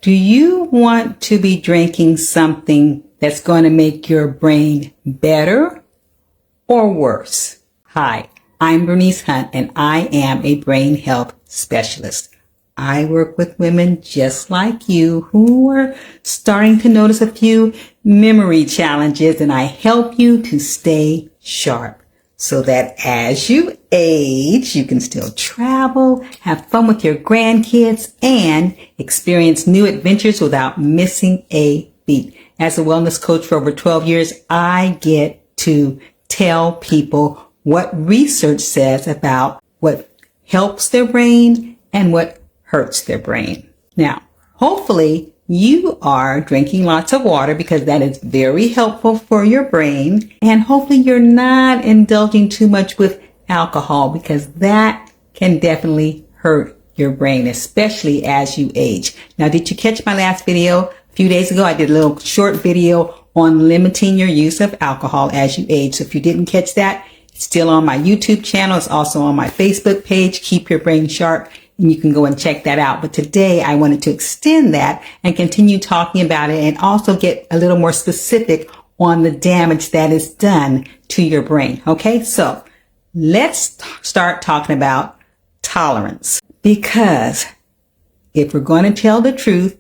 Do you want to be drinking something that's going to make your brain better or worse? Hi, I'm Bernice Hunt, and I am a brain health specialist. I work with women just like you who are starting to notice a few memory challenges, and I help you to stay sharp so that as you age, you can still travel, have fun with your grandkids, and experience new adventures without missing a beat. As a wellness coach for over 12 years, I get to tell people what research says about what helps their brain and what hurts their brain. Now, hopefully you are drinking lots of water because that is very helpful for your brain. And hopefully you're not indulging too much with alcohol because that can definitely hurt your brain, especially as you age. Now, did you catch my last video? A few days ago, I did a little short video on limiting your use of alcohol as you age. So if you didn't catch that, it's still on my YouTube channel. It's also on my Facebook page, Keep Your Brain Sharp. And you can go and check that out. But today I wanted to extend that and continue talking about it and also get a little more specific on the damage that is done to your brain. Okay, so let's start talking about tolerance. Because if we're going to tell the truth,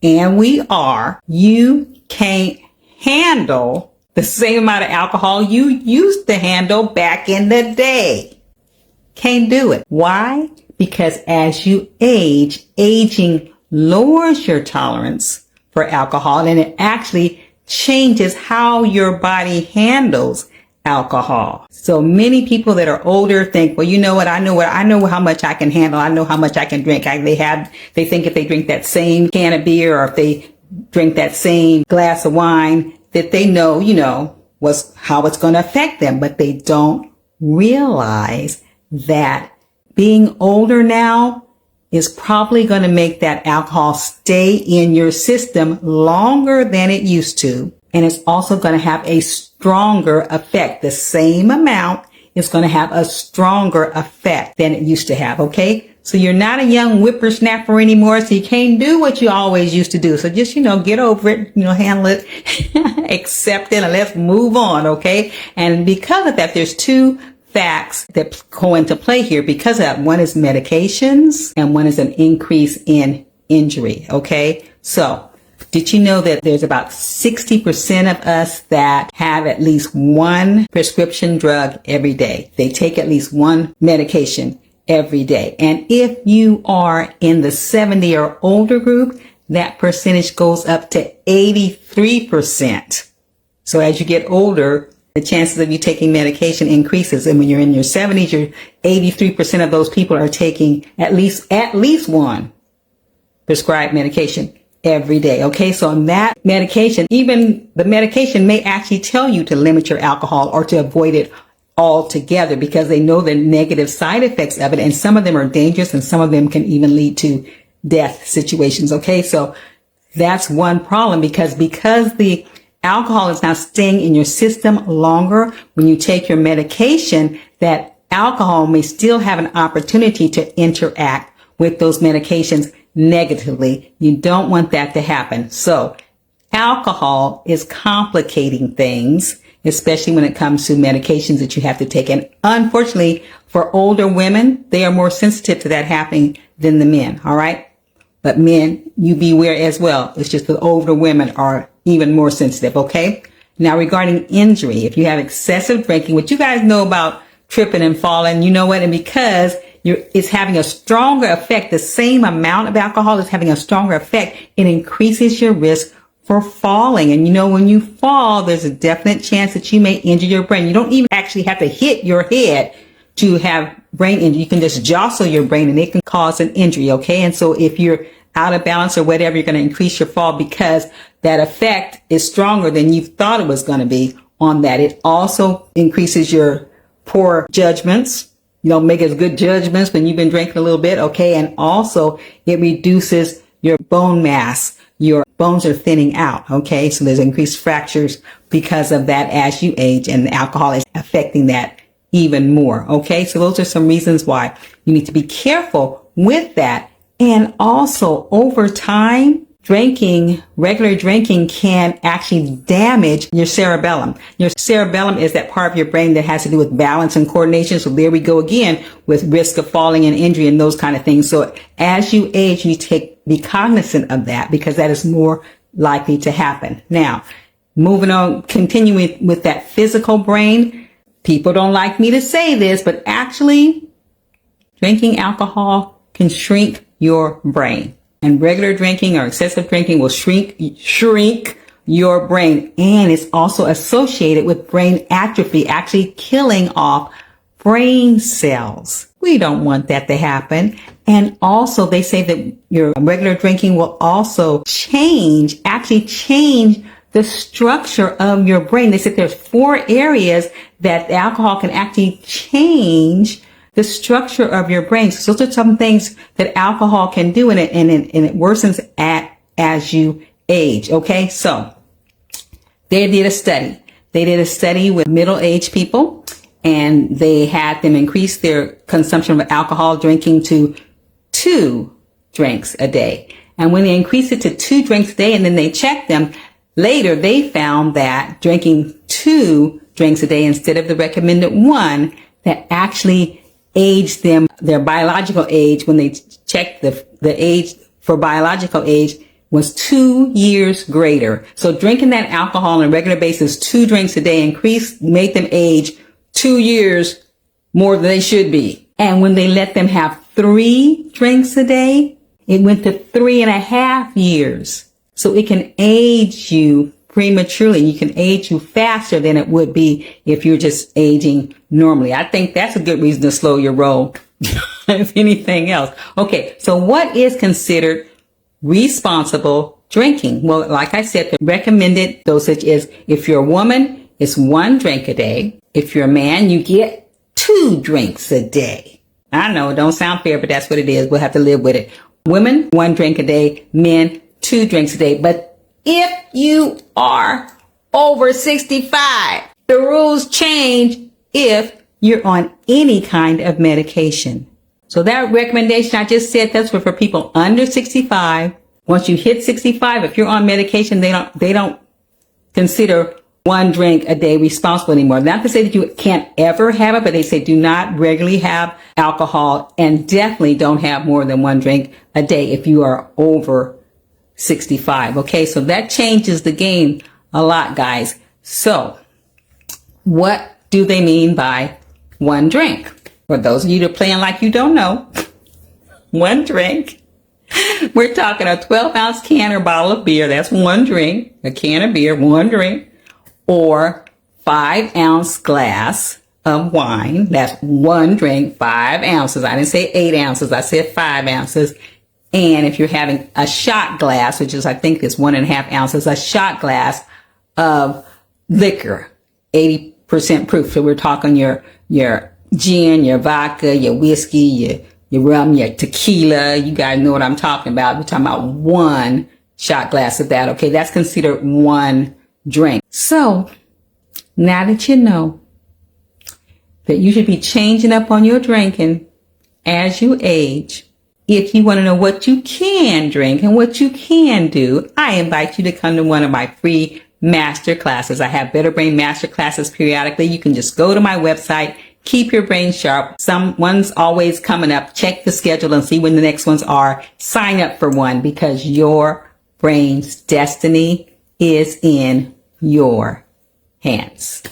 and we are, you can't handle the same amount of alcohol you used to handle back in the day. Can't do it. Why? Because as you age, aging lowers your tolerance for alcohol, and it actually changes how your body handles alcohol. So many people that are older think, well, you know what? I know how much I can handle. I know how much I can drink. They think if they drink that same can of beer or if they drink that same glass of wine, that they know, how it's going to affect them, but they don't realize that being older now is probably going to make that alcohol stay in your system longer than it used to. And it's also going to have a stronger effect. The same amount is going to have a stronger effect than it used to have. Okay. So you're not a young whippersnapper anymore. So you can't do what you always used to do. So just, get over it, handle it, accept it, and let's move on. Okay. And because of that, there's two facts that go into play here because of that. One is medications and one is an increase in injury. Okay. So did you know that there's about 60% of us that have at least one prescription drug every day? They take at least one medication every day. And if you are in the 70 or older group, that percentage goes up to 83%. So as you get older, the chances of you taking medication increases. And when you're in your 70s, 83% of those people are taking at least one prescribed medication every day. Okay. So on that medication, even the medication may actually tell you to limit your alcohol or to avoid it altogether because they know the negative side effects of it. And some of them are dangerous and some of them can even lead to death situations. Okay. So that's one problem because the alcohol is now staying in your system longer. When you take your medication, that alcohol may still have an opportunity to interact with those medications negatively. You don't want that to happen. So alcohol is complicating things, especially when it comes to medications that you have to take. And unfortunately, for older women, they are more sensitive to that happening than the men. All right. But men, you beware as well. It's just the older women are even more sensitive. Okay. Now, regarding injury, if you have excessive drinking, what you guys know about tripping and falling, you know what? And because it's having a stronger effect, the same amount of alcohol is having a stronger effect, it increases your risk for falling. And when you fall, there's a definite chance that you may injure your brain. You don't even actually have to hit your head to have brain injury. You can just jostle your brain and it can cause an injury. Okay. And so if you're out of balance or whatever, you're going to increase your fall because that effect is stronger than you thought it was going to be on that. It also increases your poor judgments. Make as good judgments when you've been drinking a little bit. Okay. And also it reduces your bone mass. Your bones are thinning out. Okay. So there's increased fractures because of that as you age, and the alcohol is affecting that even more. Okay. So those are some reasons why you need to be careful with that. And also over time, regular drinking can actually damage your cerebellum. Your cerebellum is that part of your brain that has to do with balance and coordination. So there we go again with risk of falling and injury and those kind of things. So as you age, be cognizant of that because that is more likely to happen. Now, moving on, continuing with that physical brain. People don't like me to say this, but actually drinking alcohol can shrink your brain. And regular drinking or excessive drinking will shrink your brain. And it's also associated with brain atrophy, actually killing off brain cells. We don't want that to happen. And also they say that your regular drinking will also change the structure of your brain. They said there's 4 areas that alcohol can actually change the structure of your brain. So those are some things that alcohol can do, and it worsens as you age. Okay, so they did a study. They did a study with middle-aged people, and they had them increase their consumption of alcohol drinking to 2 drinks a day. And when they increased it to 2 drinks a day, and then they checked them later, they found that drinking 2 drinks a day instead of the recommended 1, that actually aged them, their biological age, when they checked the age for biological age, was 2 years greater. So drinking that alcohol on a regular basis, 2 drinks a day, made them age 2 years more than they should be. And when they let them have 3 drinks a day, it went to 3.5 years. So it can age you prematurely. You can age you faster than it would be if you're just aging normally. I think that's a good reason to slow your roll, if anything else. Okay, so what is considered responsible drinking? Well, like I said, the recommended dosage is, if you're a woman, it's 1 drink a day. If you're a man, you get 2 drinks a day. I know it don't sound fair, but that's what it is. We'll have to live with it. Women, 1 drink a day. Men, 2 drinks a day. But if you are over 65, the rules change if you're on any kind of medication. So that recommendation I just said, that's for people under 65. Once you hit 65, if you're on medication, they don't consider 1 drink a day responsible anymore. Not to say that you can't ever have it, but they say do not regularly have alcohol, and definitely don't have more than 1 drink a day if you are over 65. Okay, so that changes the game a lot, guys. So what do they mean by 1 drink? For those of you that are playing like you don't know, 1 drink, we're talking a 12-ounce can or bottle of beer. That's 1 drink. A can of beer, 1 drink. Or 5-ounce glass of wine. That's 1 drink, 5 ounces. I didn't say 8 ounces. I said 5 ounces. And if you're having a shot glass, which is, I think, is 1.5 ounces, a shot glass of liquor, 80% proof. So we're talking your gin, your vodka, your whiskey, your rum, your tequila. You guys know what I'm talking about. We're talking about 1 shot glass of that. Okay, that's considered 1 drink. So now that you know that you should be changing up on your drinking as you age, if you want to know what you can drink and what you can do, I invite you to come to one of my free master classes. I have Better Brain master classes periodically. You can just go to my website, keep your brain sharp. Someone's always coming up. Check the schedule and see when the next ones are. Sign up for one, because your brain's destiny is in your hands.